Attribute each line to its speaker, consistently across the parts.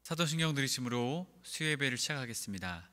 Speaker 1: 사도신경 들으심으로 수요예배를 시작하겠습니다.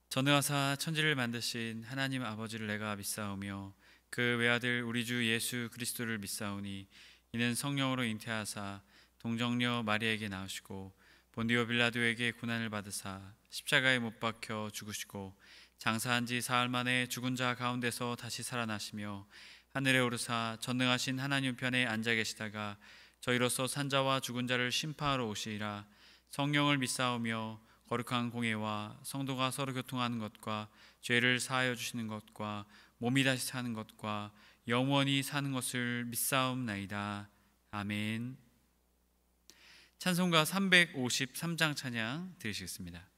Speaker 1: 전능하사 천지를 만드신 하나님 아버지를 내가 믿사오며 그 외아들 우리 주 예수 그리스도를 믿사오니 이는 성령으로 잉태하사 동정녀 마리아에게 나오시고 본디오 빌라도에게 고난을 받으사 십자가에 못 박혀 죽으시고 장사한 지 사흘 만에 죽은 자 가운데서 다시 살아나시며 하늘에 오르사 전능하신 하나님 편에 앉아 계시다가 저희로서 산자와 죽은 자를 심판하러 오시리라. 성령을 믿사오며 거룩한 공예와 성도가 서로 교통하는 것과 죄를 사하여 주시는 것과 몸이 다시 사는 것과 영원히 사는 것을 믿사옵나이다. 아멘. 찬송가 353장 찬양 들으시겠습니다.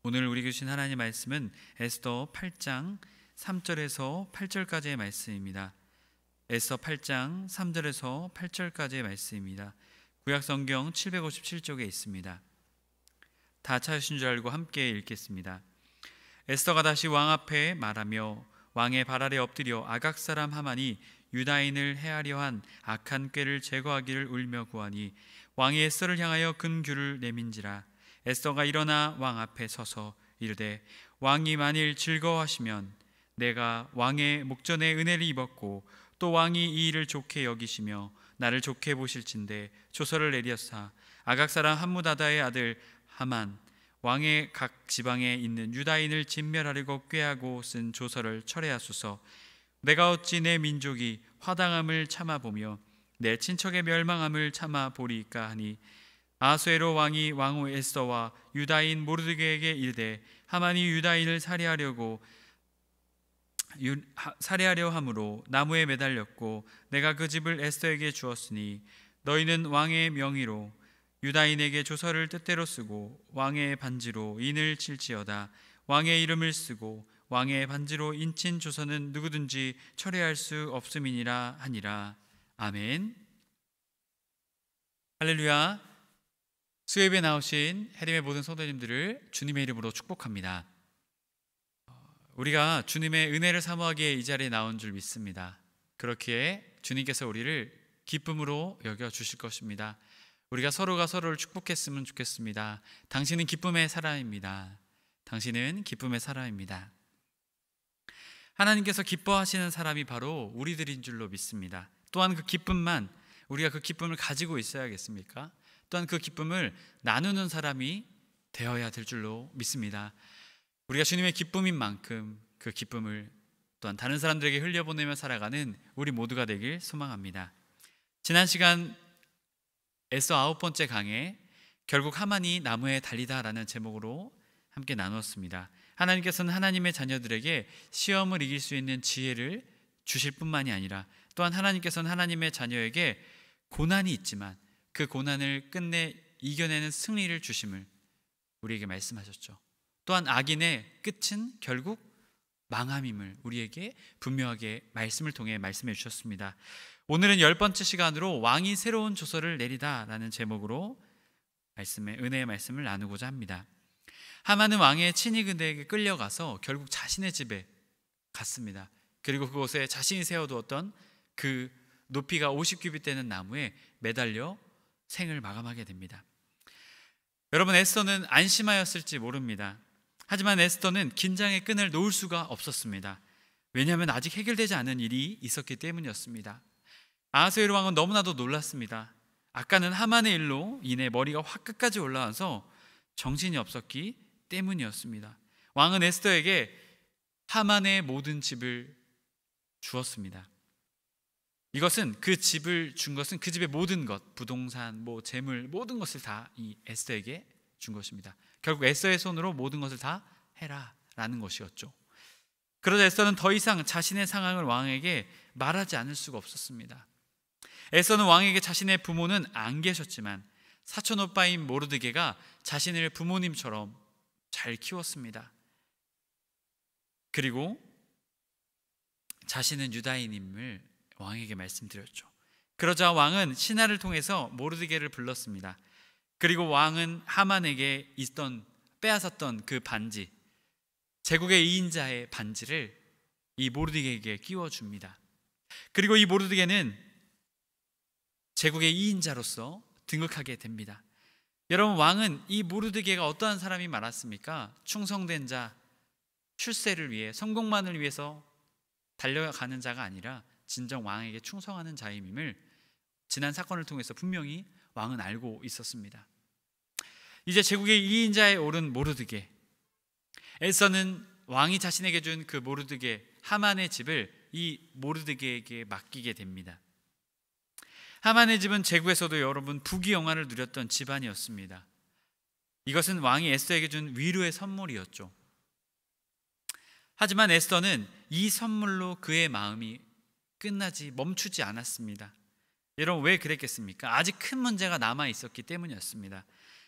Speaker 1: 오늘 우리 주신 하나님의 말씀은 에스더 8장 3절에서 8절까지의 말씀입니다. 에스더 8장 3절에서 8절까지의 말씀입니다. 구약성경 757쪽에 있습니다. 다 찾으신 줄 알고 함께 읽겠습니다. 에스더가 다시 왕 앞에 말하며 왕의 발 아래 엎드려 아각 사람 하만이 유다인을 해하려 한 악한 꾀를 제거하기를 울며 구하니 왕이 에스더를 향하여 근규를 내민지라. 에스더가 일어나 왕 앞에 서서 이르되 왕이 만일 즐거워하시면 내가 왕의 목전에 은혜를 입었고 또 왕이 이 일을 좋게 여기시며 나를 좋게 보실진대 조서를 내렸사 아각 사람 함무다다의 아들 하만 왕의 각 지방에 있는 유다인을 진멸하려고 꾀하고 쓴 조서를 철회하소서. 내가 어찌 내 민족이 화당함을 참아보며 내 친척의 멸망함을 참아보리이까 하니, 아수에로 왕이 왕후 에스더와 유다인 모르드게에게 이르되 하만이 유다인을 살해하려 함으로 나무에 매달렸고 내가 그 집을 에스더에게 주었으니 너희는 왕의 명의로 유다인에게 조서를 뜻대로 쓰고 왕의 반지로 인을 칠지어다. 왕의 이름을 쓰고 왕의 반지로 인친 조서는 누구든지 철회할 수 없음이니라 하니라. 아멘. 할렐루야. 수요예배 나오신 해림의 모든 성도님들을 주님의 이름으로 축복합니다. 우리가 주님의 은혜를 사모하기에 이 자리에 나온 줄 믿습니다. 그렇기에 주님께서 우리를 기쁨으로 여겨주실 것입니다. 우리가 서로가 서로를 축복했으면 좋겠습니다. 당신은 기쁨의 사람입니다. 당신은 기쁨의 사람입니다. 하나님께서 기뻐하시는 사람이 바로 우리들인 줄로 믿습니다. 또한 그 기쁨만, 우리가 그 기쁨을 가지고 있어야겠습니까? 또한 그 기쁨을 나누는 사람이 되어야 될 줄로 믿습니다. 우리가 주님의 기쁨인 만큼 그 기쁨을 또한 다른 사람들에게 흘려보내며 살아가는 우리 모두가 되길 소망합니다. 지난 시간 에스더 9번째 강해 결국 하만이 나무에 달리다라는 제목으로 함께 나누었습니다. 하나님께서는 하나님의 자녀들에게 시험을 이길 수 있는 지혜를 주실 뿐만이 아니라 또한 하나님께서는 하나님의 자녀에게 고난이 있지만 그 고난을 끝내 이겨내는 승리를 주심을 우리에게 말씀하셨죠. 또한 악인의 끝은 결국 망함임을 우리에게 분명하게 말씀을 통해 말씀해 주셨습니다. 오늘은 10번째 시간으로 왕이 새로운 조서를 내리다 라는 제목으로 은혜의 말씀을 나누고자 합니다. 하만은 왕의 친위 군대에게 끌려가서 결국 자신의 집에 갔습니다. 그리고 그곳에 자신이 세워두었던 그 높이가 50규빗 되는 나무에 매달려 생을 마감하게 됩니다. 여러분, 에스더는 안심하였을지 모릅니다. 하지만 에스더는 긴장의 끈을 놓을 수가 없었습니다. 왜냐하면 아직 해결되지 않은 일이 있었기 때문이었습니다. 아하수에로 왕은 너무나도 놀랐습니다. 아까는 하만의 일로 인해 머리가 확 끝까지 올라와서 정신이 없었기 때문이었습니다. 왕은 에스더에게 하만의 모든 집을 주었습니다. 이것은 그 집을 준 것은 그 집의 모든 것, 부동산, 재물, 모든 것을 다 이 에스더에게 준 것입니다. 결국 에스더의 손으로 모든 것을 다 해라 라는 것이었죠. 그러자 에스더는 더 이상 자신의 상황을 왕에게 말하지 않을 수가 없었습니다. 에스더는 왕에게 자신의 부모는 안 계셨지만 사촌 오빠인 모르드게가 자신을 부모님처럼 잘 키웠습니다. 그리고 자신은 유다인임을 왕에게 말씀드렸죠. 그러자 왕은 신하를 통해서 모르드게를 불렀습니다. 그리고 왕은 하만에게 빼앗았던 그 반지, 제국의 2인자의 반지를 이 모르드게에게 끼워줍니다. 그리고 이 모르드게는 제국의 2인자로서 등극하게 됩니다. 여러분, 왕은 이 모르드게가 어떠한 사람이 많았습니까? 충성된 자, 출세를 위해, 성공만을 위해서 달려가는 자가 아니라 진정 왕에게 충성하는 자임을 지난 사건을 통해서 분명히 왕은 알고 있었습니다. 이제 제국의 2인자에 오른 모르드게, 에스더는 왕이 자신에게 준 그 모르드게 하만의 집을 이 모르드게에게 맡기게 됩니다. 하만의 집은 제국에서도 여러분 부귀영화를 누렸던 집안이었습니다. 이것은 왕이 에스더에게 준 위로의 선물이었죠. 하지만 에스더는 이 선물로 그의 마음이 멈추지 않았습니다. 여러분, 왜 그랬겠습니까? 아직 큰 문제가 남아 있었기 때문이었습니다.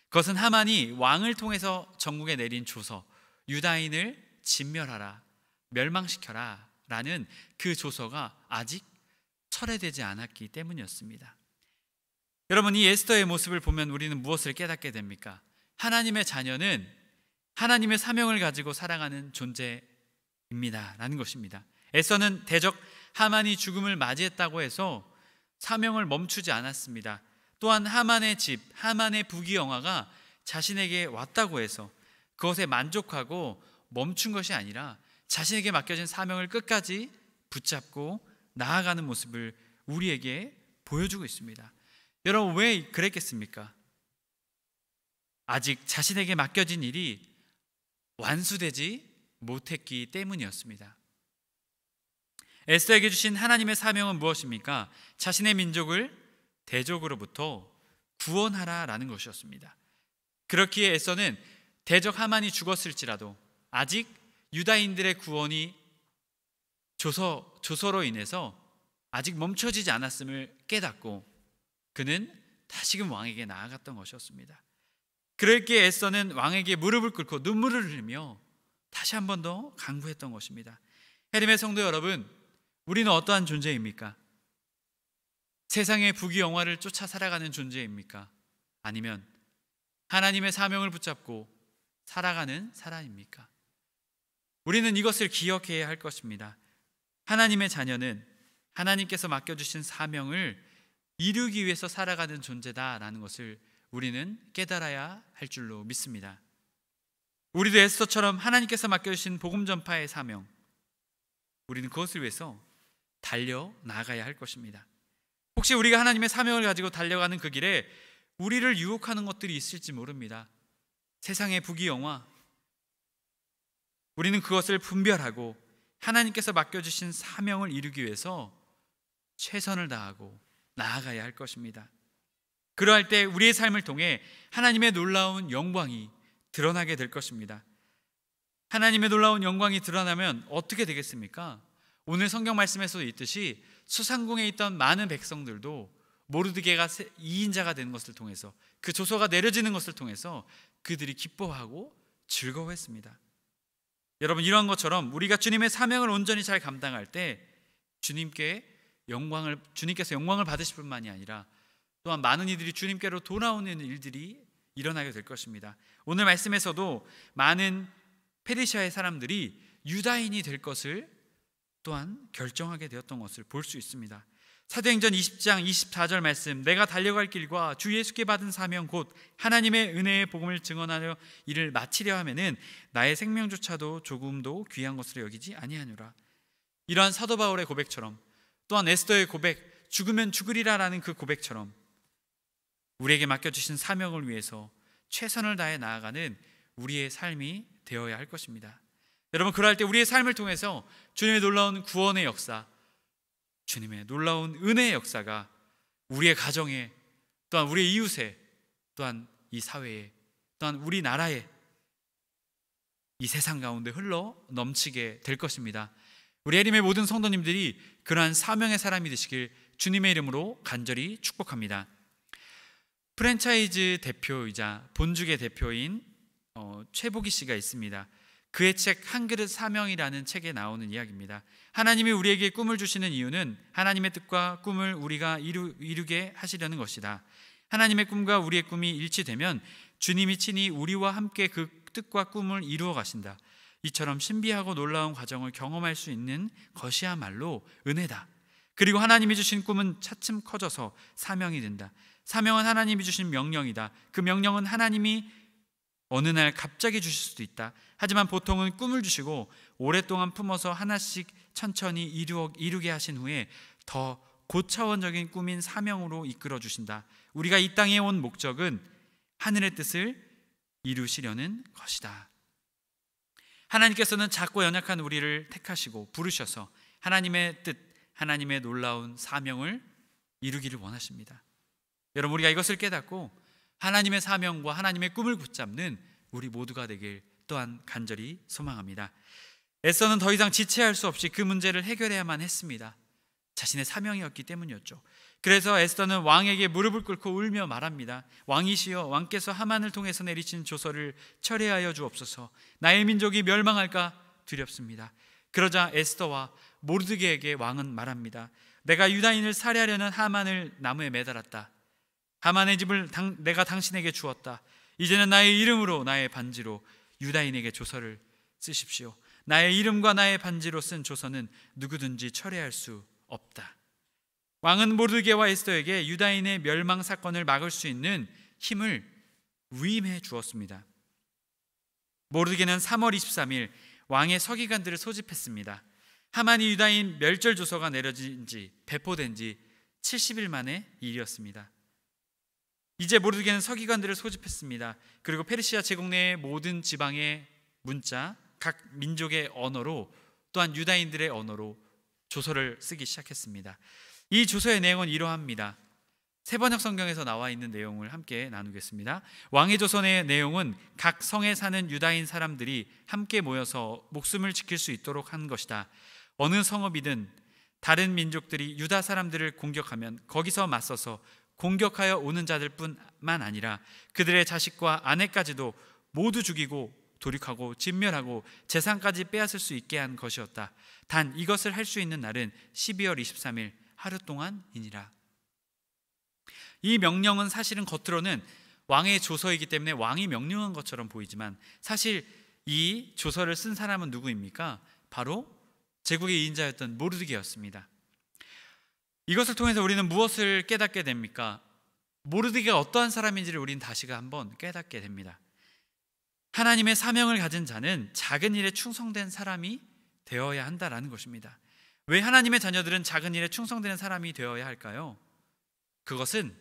Speaker 1: 그것은 하만이 왕을 통해서 전국에 내린 조서, 유다인을 진멸하라, 멸망시켜라 라는 그 조서가 아직 철회되지 않았기 때문이었습니다. 여러분, 이 에스더의 모습을 보면 우리는 무엇을 깨닫게 됩니까? 하나님의 자녀는 하나님의 사명을 가지고 살아가는 존재입니다 라는 것입니다. 에스더는 대적 하만이 죽음을 맞이했다고 해서 사명을 멈추지 않았습니다. 또한 하만의 집, 하만의 부귀영화가 자신에게 왔다고 해서 그것에 만족하고 멈춘 것이 아니라 자신에게 맡겨진 사명을 끝까지 붙잡고 나아가는 모습을 우리에게 보여주고 있습니다. 여러분, 왜 그랬겠습니까? 아직 자신에게 맡겨진 일이 완수되지 못했기 때문이었습니다. 에스더에게 주신 하나님의 사명은 무엇입니까? 자신의 민족을 대적으로부터 구원하라라는 것이었습니다. 그렇기에 에스더는 대적 하만이 죽었을지라도 아직 유다인들의 구원이 조서로 인해서 아직 멈춰지지 않았음을 깨닫고 그는 다시금 왕에게 나아갔던 것이었습니다. 그렇기에 에스더는 왕에게 무릎을 꿇고 눈물을 흘리며 다시 한 번 더 간구했던 것입니다. 해림의 성도 여러분, 우리는 어떠한 존재입니까? 세상의 부귀영화를 쫓아 살아가는 존재입니까? 아니면 하나님의 사명을 붙잡고 살아가는 사람입니까? 우리는 이것을 기억해야 할 것입니다. 하나님의 자녀는 하나님께서 맡겨주신 사명을 이루기 위해서 살아가는 존재다라는 것을 우리는 깨달아야 할 줄로 믿습니다. 우리도 에스더처럼 하나님께서 맡겨주신 복음 전파의 사명, 우리는 그것을 위해서 달려 나가야 할 것입니다. 혹시 우리가 하나님의 사명을 가지고 달려가는 그 길에 우리를 유혹하는 것들이 있을지 모릅니다. 세상의 부귀영화, 우리는 그것을 분별하고 하나님께서 맡겨주신 사명을 이루기 위해서 최선을 다하고 나아가야 할 것입니다. 그러할 때 우리의 삶을 통해 하나님의 놀라운 영광이 드러나게 될 것입니다. 하나님의 놀라운 영광이 드러나면 어떻게 되겠습니까? 오늘 성경 말씀에서도 있듯이 수상궁에 있던 많은 백성들도 모르드게가 2인자가 되는 것을 통해서, 그 조서가 내려지는 것을 통해서 그들이 기뻐하고 즐거워했습니다. 여러분, 이러한 것처럼 우리가 주님의 사명을 온전히 잘 감당할 때 주님께서 영광을 받으실 뿐만이 아니라 또한 많은 이들이 주님께로 돌아오는 일들이 일어나게 될 것입니다. 오늘 말씀에서도 많은 페르시아의 사람들이 유다인이 될 것을 또한 결정하게 되었던 것을 볼 수 있습니다. 사도행전 20장 24절 말씀, 내가 달려갈 길과 주 예수께 받은 사명 곧 하나님의 은혜의 복음을 증언하려 이를 마치려 하면은 나의 생명조차도 조금도 귀한 것으로 여기지 아니하노라. 이러한 사도 바울의 고백처럼, 또한 에스더의 고백, 죽으면 죽으리라라는 그 고백처럼 우리에게 맡겨주신 사명을 위해서 최선을 다해 나아가는 우리의 삶이 되어야 할 것입니다. 여러분, 그럴 때 우리의 삶을 통해서 주님의 놀라운 구원의 역사, 주님의 놀라운 은혜의 역사가 우리의 가정에, 또한 우리의 이웃에, 또한 이 사회에, 또한 우리나라에, 이 세상 가운데 흘러 넘치게 될 것입니다. 우리 해림의 모든 성도님들이 그러한 사명의 사람이 되시길 주님의 이름으로 간절히 축복합니다. 프랜차이즈 대표이자 본죽의 대표인 최보기 씨가 있습니다. 그의 책 한 그릇 사명이라는 책에 나오는 이야기입니다. 하나님이 우리에게 꿈을 주시는 이유는 하나님의 뜻과 꿈을 우리가 이루게 하시려는 것이다. 하나님의 꿈과 우리의 꿈이 일치되면 주님이 친히 우리와 함께 그 뜻과 꿈을 이루어 가신다. 이처럼 신비하고 놀라운 과정을 경험할 수 있는 것이야말로 은혜다. 그리고 하나님이 주신 꿈은 차츰 커져서 사명이 된다. 사명은 하나님이 주신 명령이다. 그 명령은 하나님이 어느 날 갑자기 주실 수도 있다. 하지만 보통은 꿈을 주시고 오랫동안 품어서 하나씩 천천히 이루게 하신 후에 더 고차원적인 꿈인 사명으로 이끌어 주신다. 우리가 이 땅에 온 목적은 하늘의 뜻을 이루시려는 것이다. 하나님께서는 작고 연약한 우리를 택하시고 부르셔서 하나님의 뜻, 하나님의 놀라운 사명을 이루기를 원하십니다. 여러분, 우리가 이것을 깨닫고 하나님의 사명과 하나님의 꿈을 붙잡는 우리 모두가 되길 또한 간절히 소망합니다. 에스더는 더 이상 지체할 수 없이 그 문제를 해결해야만 했습니다. 자신의 사명이었기 때문이었죠. 그래서 에스더는 왕에게 무릎을 꿇고 울며 말합니다. 왕이시여, 왕께서 하만을 통해서 내리신 조서를 철회하여 주옵소서. 나의 민족이 멸망할까 두렵습니다. 그러자 에스더와 모르드게에게 왕은 말합니다. 내가 유다인을 살해하려는 하만을 나무에 매달았다. 하만의 집을 내가 당신에게 주었다. 이제는 나의 이름으로, 나의 반지로 유다인에게 조서를 쓰십시오. 나의 이름과 나의 반지로 쓴 조서는 누구든지 철회할 수 없다. 왕은 모르드게와 에스더에게 유다인의 멸망 사건을 막을 수 있는 힘을 위임해 주었습니다. 모르드게는 3월 23일 왕의 서기관들을 소집했습니다. 하만이 유다인 멸절 조서가 내려진 지, 배포된 지 70일 만의 일이었습니다. 이제 모르드게는 서기관들을 소집했습니다. 그리고 페르시아 제국 내의 모든 지방의 문자, 각 민족의 언어로, 또한 유다인들의 언어로 조서를 쓰기 시작했습니다. 이 조서의 내용은 이러합니다. 세번역 성경에서 나와 있는 내용을 함께 나누겠습니다. 왕의 조선의 내용은 각 성에 사는 유다인 사람들이 함께 모여서 목숨을 지킬 수 있도록 한 것이다. 어느 성읍이든 다른 민족들이 유다 사람들을 공격하면 거기서 맞서서 공격하여 오는 자들뿐만 아니라 그들의 자식과 아내까지도 모두 죽이고 도륙하고 진멸하고 재산까지 빼앗을 수 있게 한 것이었다. 단 이것을 할 수 있는 날은 12월 23일 하루 동안이니라. 이 명령은 사실은 겉으로는 왕의 조서이기 때문에 왕이 명령한 것처럼 보이지만 사실 이 조서를 쓴 사람은 누구입니까? 바로 제국의 2인자였던 모르드게였습니다. 이것을 통해서 우리는 무엇을 깨닫게 됩니까? 모르드게가 어떠한 사람인지를 우리는 다시가 한번 깨닫게 됩니다. 하나님의 사명을 가진 자는 작은 일에 충성된 사람이 되어야 한다라는 것입니다. 왜 하나님의 자녀들은 작은 일에 충성되는 사람이 되어야 할까요? 그것은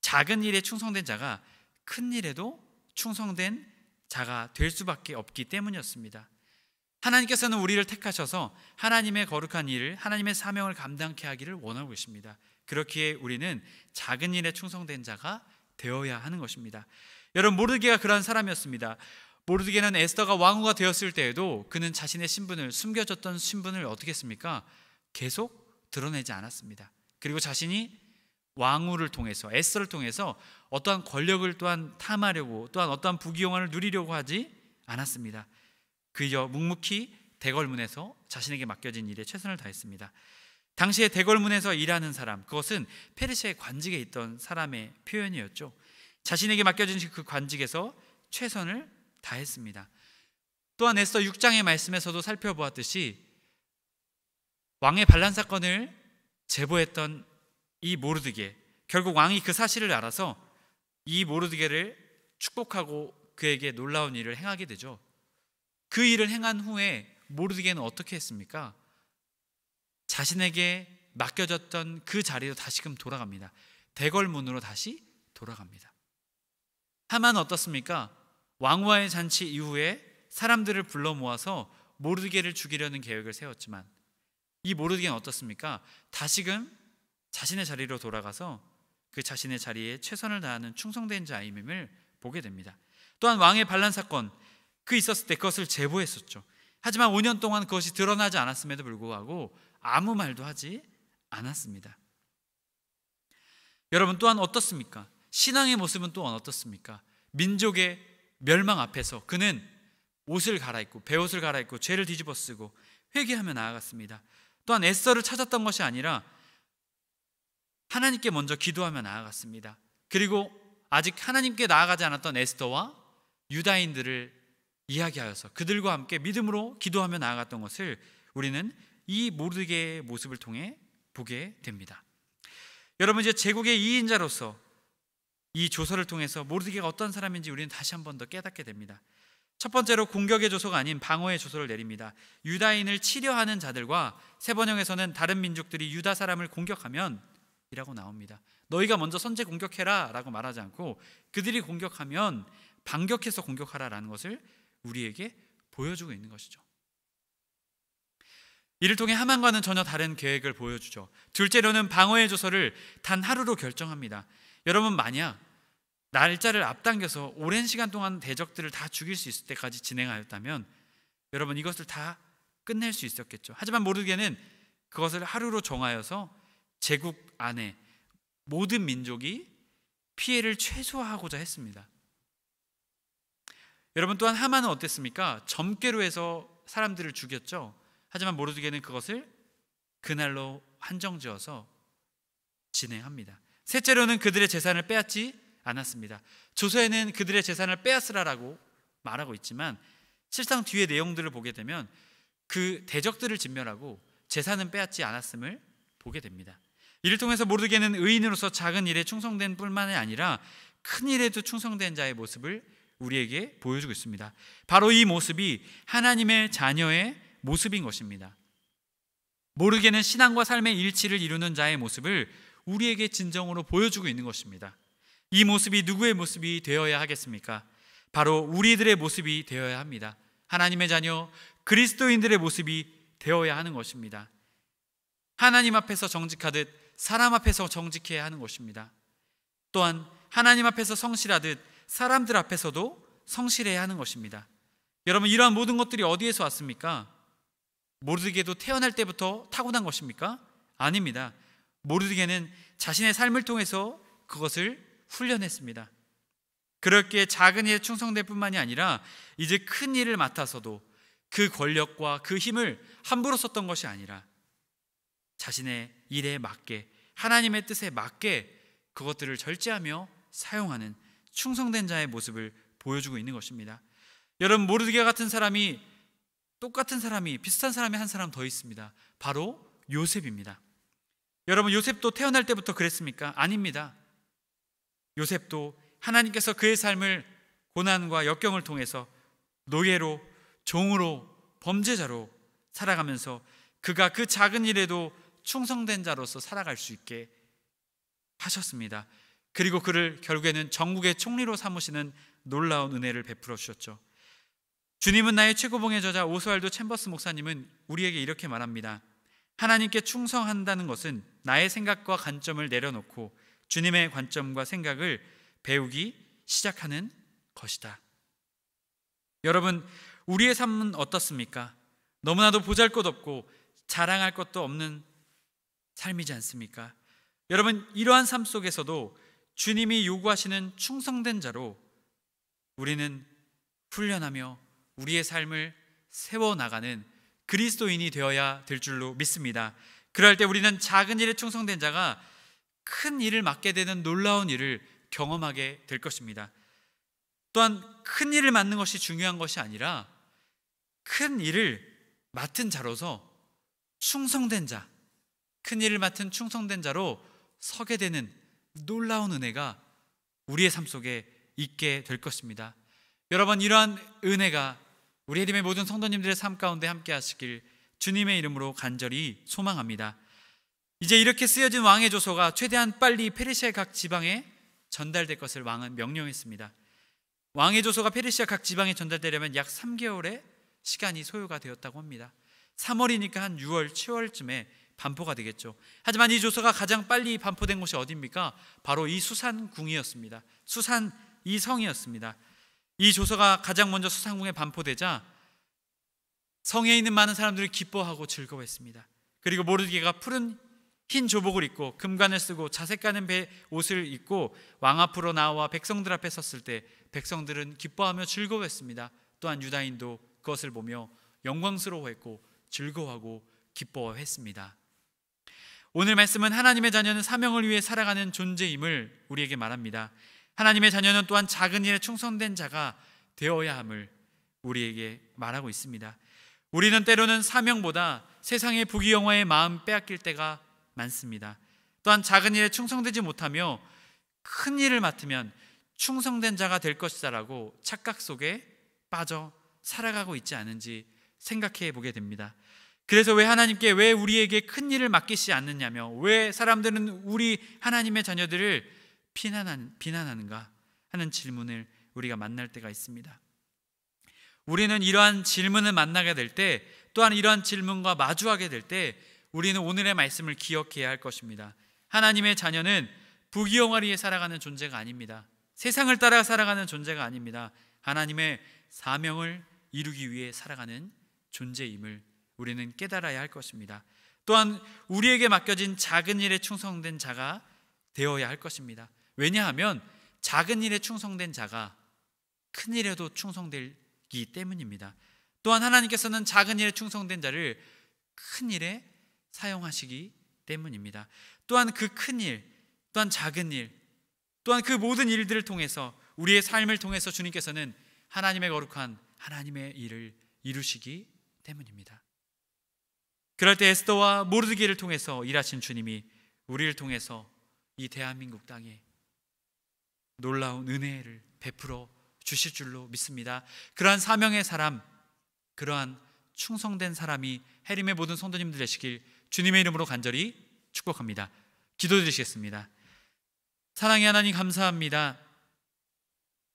Speaker 1: 작은 일에 충성된 자가 큰 일에도 충성된 자가 될 수밖에 없기 때문이었습니다. 하나님께서는 우리를 택하셔서 하나님의 거룩한 일을, 하나님의 사명을 감당케 하기를 원하고 계십니다. 그렇기에 우리는 작은 일에 충성된 자가 되어야 하는 것입니다. 여러분, 모르드게가 그러한 사람이었습니다. 모르드게는 에스더가 왕후가 되었을 때에도 그는 자신의 신분을, 숨겨졌던 신분을 어떻게 했습니까? 계속 드러내지 않았습니다. 그리고 자신이 왕후를 통해서, 에스더를 통해서 어떠한 권력을 또한 탐하려고, 또한 어떠한 부귀영화를 누리려고 하지 않았습니다. 그저 묵묵히 대궐문에서 자신에게 맡겨진 일에 최선을 다했습니다. 당시에 대궐문에서 일하는 사람, 그것은 페르시아의 관직에 있던 사람의 표현이었죠. 자신에게 맡겨진 그 관직에서 최선을 다했습니다. 또한 에스더 6장의 말씀에서도 살펴보았듯이 왕의 반란 사건을 제보했던 이 모르드게, 결국 왕이 그 사실을 알아서 이 모르드게를 축복하고 그에게 놀라운 일을 행하게 되죠. 그 일을 행한 후에 모르드게는 어떻게 했습니까? 자신에게 맡겨졌던 그 자리로 다시금 돌아갑니다. 대궐문으로 다시 돌아갑니다. 하만은 어떻습니까? 왕후와의 잔치 이후에 사람들을 불러 모아서 모르드게를 죽이려는 계획을 세웠지만 이 모르드게는 어떻습니까? 다시금 자신의 자리로 돌아가서 그 자신의 자리에 최선을 다하는 충성된 자임을 보게 됩니다. 또한 왕의 반란 사건, 그 있었을 때 그것을 제보했었죠. 하지만 5년 동안 그것이 드러나지 않았음에도 불구하고 아무 말도 하지 않았습니다. 여러분, 또한 어떻습니까? 신앙의 모습은 또한 어떻습니까? 민족의 멸망 앞에서 그는 옷을 갈아입고, 베옷을 갈아입고 죄를 뒤집어 쓰고 회개하며 나아갔습니다. 또한 에스더를 찾았던 것이 아니라 하나님께 먼저 기도하며 나아갔습니다. 그리고 아직 하나님께 나아가지 않았던 에스더와 유다인들을 이야기하여서 그들과 함께 믿음으로 기도하며 나아갔던 것을 우리는 이 모르드게의 모습을 통해 보게 됩니다. 여러분, 이제 제국의 2인자로서 이 조서를 통해서 모르드게가 어떤 사람인지 우리는 다시 한 번 더 깨닫게 됩니다. 첫 번째로 공격의 조서가 아닌 방어의 조서를 내립니다. 유다인을 치려하는 자들과 세번역에서는 다른 민족들이 유다 사람을 공격하면 이라고 나옵니다. 너희가 먼저 선제 공격해라 라고 말하지 않고 그들이 공격하면 반격해서 공격하라 라는 것을 우리에게 보여주고 있는 것이죠. 이를 통해 하만과는 전혀 다른 계획을 보여주죠. 둘째로는 방어의 조서를 단 하루로 결정합니다. 여러분, 만약 날짜를 앞당겨서 오랜 시간 동안 대적들을 다 죽일 수 있을 때까지 진행하였다면 여러분, 이것을 다 끝낼 수 있었겠죠. 하지만 모르드게는 그것을 하루로 정하여서 제국 안에 모든 민족이 피해를 최소화하고자 했습니다. 여러분, 또한 하만은 어땠습니까? 점괘로 해서 사람들을 죽였죠. 하지만 모르드게는 그것을 그날로 한정지어서 진행합니다. 셋째로는 그들의 재산을 빼앗지 않았습니다. 조서에는 그들의 재산을 빼앗으라라고 말하고 있지만 실상 뒤의 내용들을 보게 되면 그 대적들을 진멸하고 재산은 빼앗지 않았음을 보게 됩니다. 이를 통해서 모르드게는 의인으로서 작은 일에 충성된 뿐만이 아니라 큰 일에도 충성된 자의 모습을 우리에게 보여주고 있습니다. 바로 이 모습이 하나님의 자녀의 모습인 것입니다. 모르드게는 신앙과 삶의 일치를 이루는 자의 모습을 우리에게 진정으로 보여주고 있는 것입니다. 이 모습이 누구의 모습이 되어야 하겠습니까? 바로 우리들의 모습이 되어야 합니다. 하나님의 자녀 그리스도인들의 모습이 되어야 하는 것입니다. 하나님 앞에서 정직하듯 사람 앞에서 정직해야 하는 것입니다. 또한 하나님 앞에서 성실하듯 사람들 앞에서도 성실해야 하는 것입니다. 여러분, 이러한 모든 것들이 어디에서 왔습니까? 모르드게도 태어날 때부터 타고난 것입니까? 아닙니다. 모르드게는 자신의 삶을 통해서 그것을 훈련했습니다. 그렇게 작은 일에 충성될 뿐만이 아니라 이제 큰 일을 맡아서도 그 권력과 그 힘을 함부로 썼던 것이 아니라 자신의 일에 맞게, 하나님의 뜻에 맞게 그것들을 절제하며 사용하는 충성된 자의 모습을 보여주고 있는 것입니다. 여러분, 모르드게 같은 사람이, 똑같은 사람이, 비슷한 사람이 한 사람 더 있습니다. 바로 요셉입니다. 여러분, 요셉도 태어날 때부터 그랬습니까? 아닙니다. 요셉도 하나님께서 그의 삶을 고난과 역경을 통해서 노예로, 종으로, 범죄자로 살아가면서 그가 그 작은 일에도 충성된 자로서 살아갈 수 있게 하셨습니다. 그리고 그를 결국에는 전국의 총리로 삼으시는 놀라운 은혜를 베풀어 주셨죠. 주님은 나의 최고봉의 저자 오스왈도 챔버스 목사님은 우리에게 이렇게 말합니다. 하나님께 충성한다는 것은 나의 생각과 관점을 내려놓고 주님의 관점과 생각을 배우기 시작하는 것이다. 여러분, 우리의 삶은 어떻습니까? 너무나도 보잘것없고 자랑할 것도 없는 삶이지 않습니까? 여러분, 이러한 삶 속에서도 주님이 요구하시는 충성된 자로 우리는 훈련하며 우리의 삶을 세워나가는 그리스도인이 되어야 될 줄로 믿습니다. 그럴 때 우리는 작은 일에 충성된 자가 큰 일을 맡게 되는 놀라운 일을 경험하게 될 것입니다. 또한 큰 일을 맡는 것이 중요한 것이 아니라 큰 일을 맡은 자로서 충성된 자, 큰 일을 맡은 충성된 자로 서게 되는 놀라운 은혜가 우리의 삶 속에 있게 될 것입니다. 여러분, 이러한 은혜가 우리 해림의 모든 성도님들의 삶 가운데 함께 하시길 주님의 이름으로 간절히 소망합니다. 이제 이렇게 쓰여진 왕의 조서가 최대한 빨리 페르시아 각 지방에 전달될 것을 왕은 명령했습니다. 왕의 조서가 페르시아 각 지방에 전달되려면 약 3개월의 시간이 소요가 되었다고 합니다. 3월이니까 한 6월, 7월쯤에 반포가 되겠죠. 하지만 이 조서가 가장 빨리 반포된 곳이 어디입니까? 바로 이 수산궁이었습니다. 수산 이 성이었습니다. 이 조서가 가장 먼저 수산궁에 반포되자 성에 있는 많은 사람들이 기뻐하고 즐거워했습니다. 그리고 모르드게가 푸른 흰 조복을 입고 금관을 쓰고 자색 가는 옷을 입고 왕 앞으로 나와 백성들 앞에 섰을 때 백성들은 기뻐하며 즐거워했습니다. 또한 유다인도 그것을 보며 영광스러워했고 즐거워하고 기뻐했습니다. 오늘 말씀은 하나님의 자녀는 사명을 위해 살아가는 존재임을 우리에게 말합니다. 하나님의 자녀는 또한 작은 일에 충성된 자가 되어야 함을 우리에게 말하고 있습니다. 우리는 때로는 사명보다 세상의 부귀영화에 마음 빼앗길 때가 많습니다. 또한 작은 일에 충성되지 못하며 큰 일을 맡으면 충성된 자가 될 것이다라고 착각 속에 빠져 살아가고 있지 않은지 생각해 보게 됩니다. 그래서 왜 우리에게 큰 일을 맡기시지 않느냐며, 왜 사람들은 우리 하나님의 자녀들을 비난하는가 하는 질문을 우리가 만날 때가 있습니다. 우리는 이러한 질문을 만나게 될 때, 또한 이러한 질문과 마주하게 될 때 우리는 오늘의 말씀을 기억해야 할 것입니다. 하나님의 자녀는 부귀영화리에 살아가는 존재가 아닙니다. 세상을 따라 살아가는 존재가 아닙니다. 하나님의 사명을 이루기 위해 살아가는 존재임을 우리는 깨달아야 할 것입니다. 또한 우리에게 맡겨진 작은 일에 충성된 자가 되어야 할 것입니다. 왜냐하면 작은 일에 충성된 자가 큰 일에도 충성되기 때문입니다. 또한 하나님께서는 작은 일에 충성된 자를 큰 일에 사용하시기 때문입니다. 또한 그 큰 일, 또한 작은 일, 또한 그 모든 일들을 통해서 우리의 삶을 통해서 주님께서는 하나님의 거룩한 하나님의 일을 이루시기 때문입니다. 그럴 때 에스더와 모르드게를 통해서 일하신 주님이 우리를 통해서 이 대한민국 땅에 놀라운 은혜를 베풀어 주실 줄로 믿습니다. 그러한 사명의 사람, 그러한 충성된 사람이 해림의 모든 성도님들 되시길 주님의 이름으로 간절히 축복합니다. 기도드리시겠습니다. 사랑의 하나님 감사합니다.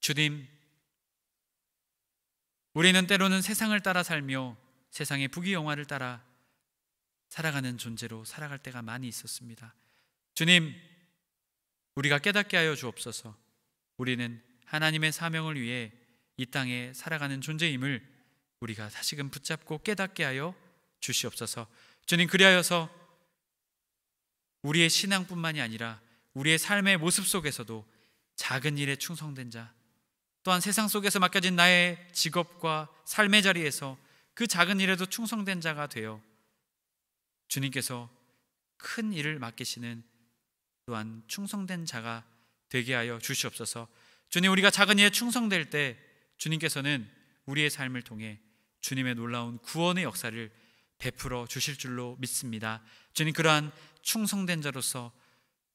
Speaker 1: 주님, 우리는 때로는 세상을 따라 살며 세상의 부귀영화를 따라 살아가는 존재로 살아갈 때가 많이 있었습니다. 주님, 우리가 깨닫게 하여 주옵소서. 우리는 하나님의 사명을 위해 이 땅에 살아가는 존재임을 우리가 다시금 붙잡고 깨닫게 하여 주시옵소서. 주님, 그리하여서 우리의 신앙뿐만이 아니라 우리의 삶의 모습 속에서도 작은 일에 충성된 자, 또한 세상 속에서 맡겨진 나의 직업과 삶의 자리에서 그 작은 일에도 충성된 자가 되어 주님께서 큰 일을 맡기시는 또한 충성된 자가 되게 하여 주시옵소서. 주님, 우리가 작은 일에 충성될 때 주님께서는 우리의 삶을 통해 주님의 놀라운 구원의 역사를 베풀어 주실 줄로 믿습니다. 주님, 그러한 충성된 자로서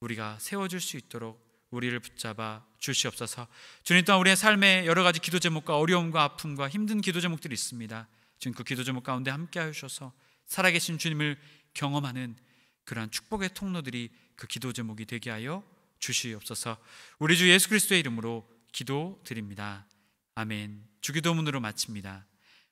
Speaker 1: 우리가 세워질 수 있도록 우리를 붙잡아 주시옵소서. 주님, 또한 우리의 삶에 여러 가지 기도 제목과 어려움과 아픔과 힘든 기도 제목들이 있습니다. 주님, 그 기도 제목 가운데 함께 하셔서 살아계신 주님을 경험하는 그러한 축복의 통로들이 그 기도 제목이 되게 하여 주시옵소서. 우리 주 예수 그리스도의 이름으로 기도드립니다. 아멘. 주기도문으로 마칩니다.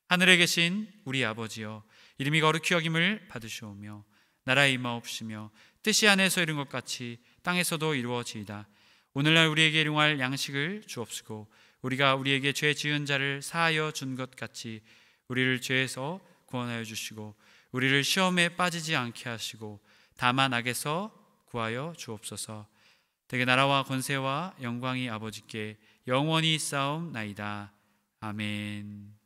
Speaker 1: 하늘에 계신 우리 아버지여, 이름이 거룩히 여김을 받으시오며 나라의 임하옵시며 뜻이 하늘에서 이룬 것 같이 땅에서도 이루어지이다. 오늘날 우리에게 일용할 양식을 주옵시고 우리가 우리에게 죄 지은 자를 사하여 준 것 같이 우리를 죄에서 구원하여 주시고 우리를 시험에 빠지지 않게 하시고 다만 악에서 구하여 주옵소서. 대개 나라와 권세와 영광이 아버지께 영원히 있사옵나이다. 아멘.